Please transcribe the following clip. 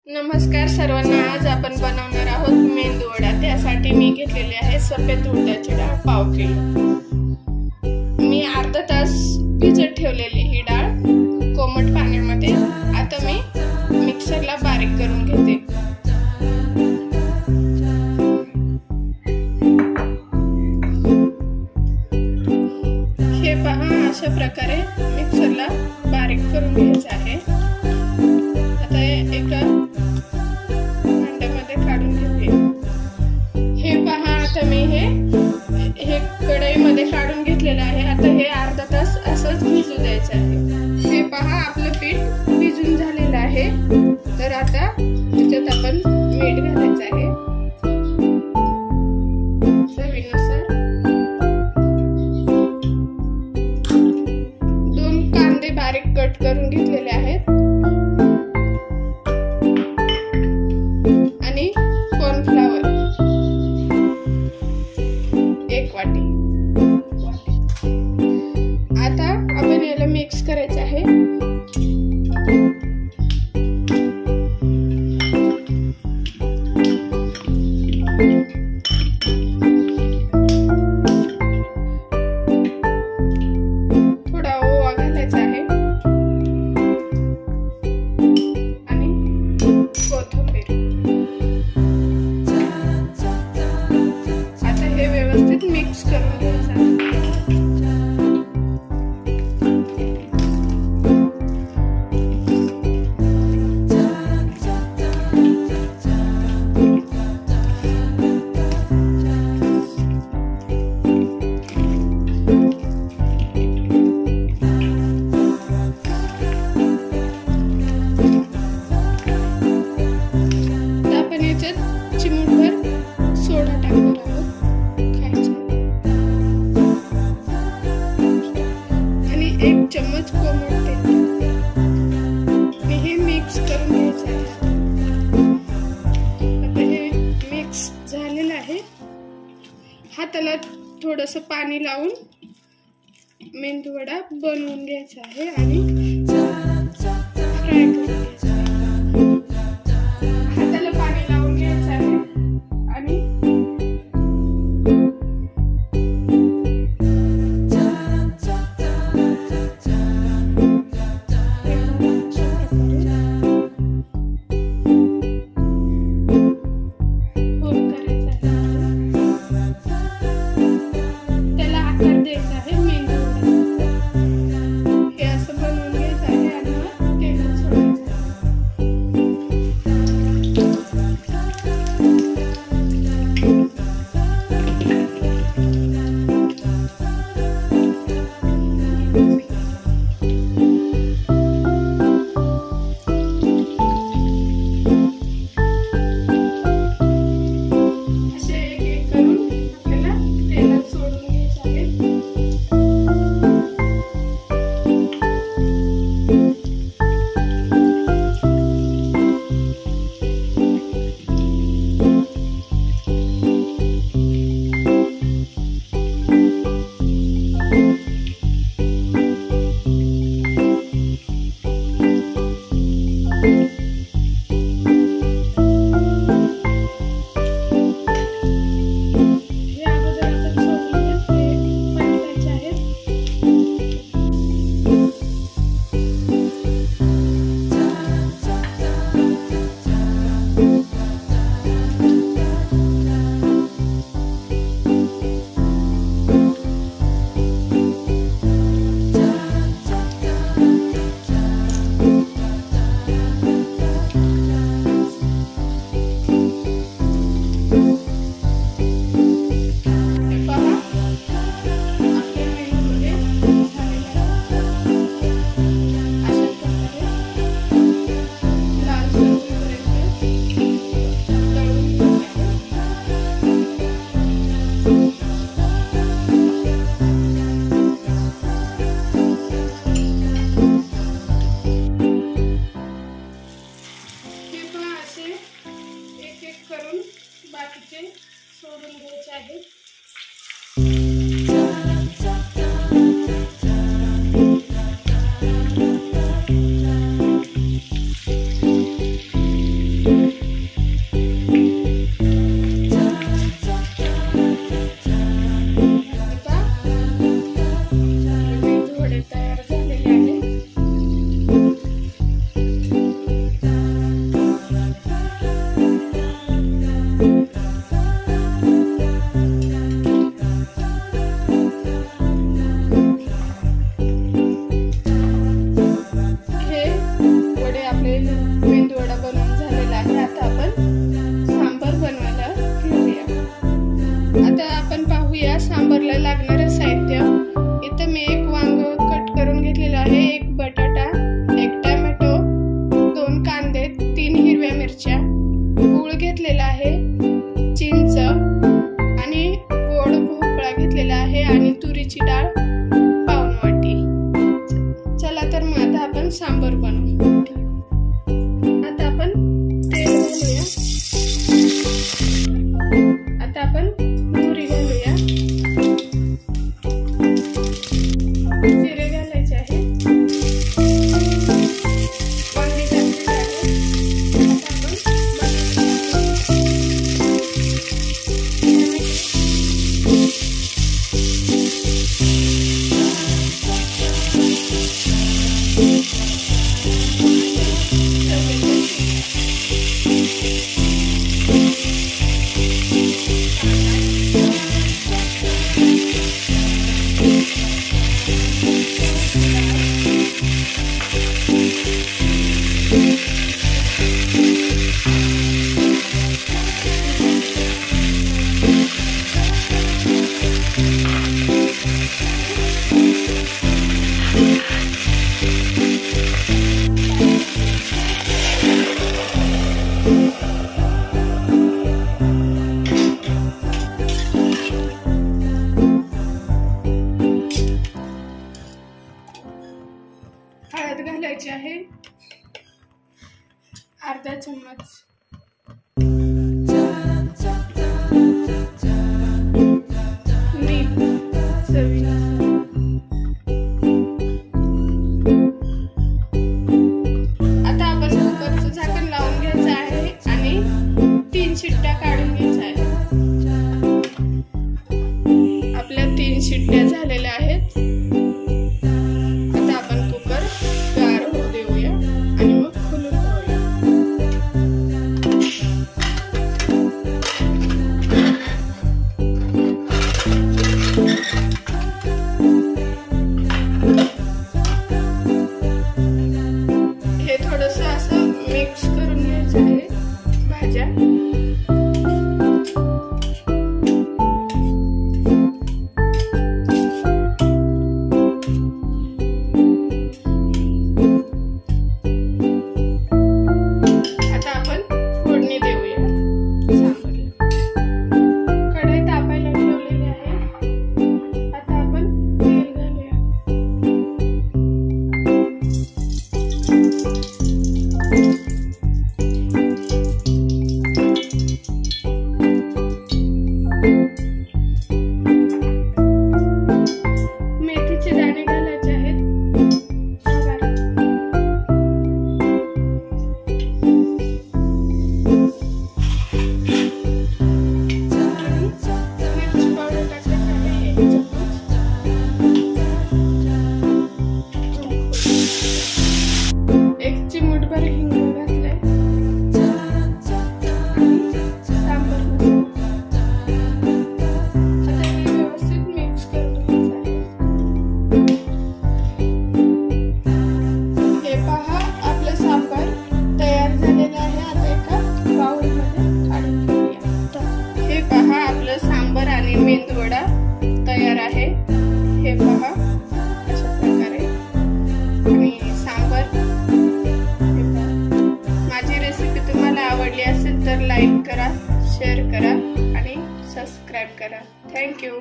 नमस्कार सर्वांना. आज आपण बनवणार आहोत मेंदू वडा. त्यासाठी मी घेतलेली आहे सफेद उडदाची डाळ पाव किलो. मी अर्धा तास भिजत ठेवलेली ही डाळ कोमट पाण्यामध्ये. आता मी मिक्सरला बारीक करून घेते. हे पहा, अशा प्रकारे मिक्सरला बारीक करून घ्यायचं आहे. आता एका भांड्यामध्ये काढून घेते. हे पहा, आता मी हे कढईमध्ये काढून घेतलेलं आहे. आता हे अर्धा तास असंच भिजू द्यायचं आहे. हे पहा, आपलं पीठ भिजून झालेलं आहे. तर आता त्याच्यात आपण मीठ घालायचं आहे चवीनुसार. 2 कांदे बारीक कट करून घेतलेले आहेत आणि कॉर्नफ्लॉवर 1 वाटी. आता आपण याला मिक्स करायचं आहे. थोडा ओवा घालायचा आहे आणि कोथिंबीर. आता हे व्यवस्थित मिक्स करून घ्यायचं आहे. आपण याच्यात चिमूटभर सोडा टाकणार आहोत खायचा आणि 1 चम्मच कोमट तेल आणि हे मिक्स करून घ्यायचं आहे. आता हे मिक्स झालेलं आहे. हाताला थोडंसं पाणी लावून मेंदू वडा बनवून घ्यायचा आहे आणि फ्राय करून घ्यायचा आहे. हाताला पाणी लावून घ्यायचं आहे आणि होल करायचं आहे. त्याला आकार द्यायचा आहे मेंदू वड्याचा. हे असं बनवून घ्यायचं आहे आणि मग तेलात सोडायचं आहे. असे एक करून आपल्याला तेलात सोडून घ्यायचे आहे. हे अगोदर आपण सोडून पलटायचे आहेत. हे पहा, आपले मेंदू वडे झालेले आहेत. अशा प्रकारे लालसर होईपर्यंत तळून घ्यायचे आहेत. हे पहा, असे एक करून बाकीचे सोडून घ्यायचे आहेत. मेंदूवडा बनवून झालेला आहे. आता आपण सांबार बनवायला घेऊया. आता आपण पाहूया सांबारला लागणारे साहित्य. इथं मी एक वांग कट करून घेतलेलं आहे, एक बटाटा, एक टोमॅटो, 2 कांदे, 3 हिरव्या मिरच्या, गूळ घेतलेला आहे, चिंच आणि गोड भोपळा घेतलेला आहे आणि तुरीची डाळ पाऊण वाटी. चला तर मग आता आपण सांबार बनवू. आता आपण तेल घालूया. आता आपण मोहरी घालूया. जिरे घालायचे आहे. वांगी घातलेली आहे. आता हळद घालायची आहे, अर्धा चम्मच. मीठ चवीनुसार. आता आपण कुकरचं झाकण लावून घ्यायचं आहे आणि 3 शिट्ट्या काढून घ्यायच्या आहेत. आपल्या 3 शिट्ट्या झालेल्या आहेत. हे थोडंसं असं मिक्स करून घ्यायचं आहे भाज्या. आता आपण फोडणी देऊया सांबारला. कढई तापायला ठेवलेली आहे. आता आपण तेल घालूया. मेथीचे दाणे घालायचे आहेत. मिरची पावडर टाकायची आहे 1 चम्मच. 1 चिमूटभर हिंग घातलाय. सांबार आता हे व्यवस्थित मिक्स करून घ्यायचं आहे. हे पहा, आपलं सांबार तयार झालेलं आहे. आता एका बाउलमध्ये काढून घेऊया. हे पहा, आपलं सांबार आणि मेंदूवडा तयार आहे. हे पहा अशा प्रकारे. आणि सांबार, हे पहा. माझी रेसिपी तुम्हाला आवडली असेल तर लाईक करा, शेअर करा आणि सबस्क्राईब करा. थँक्यू.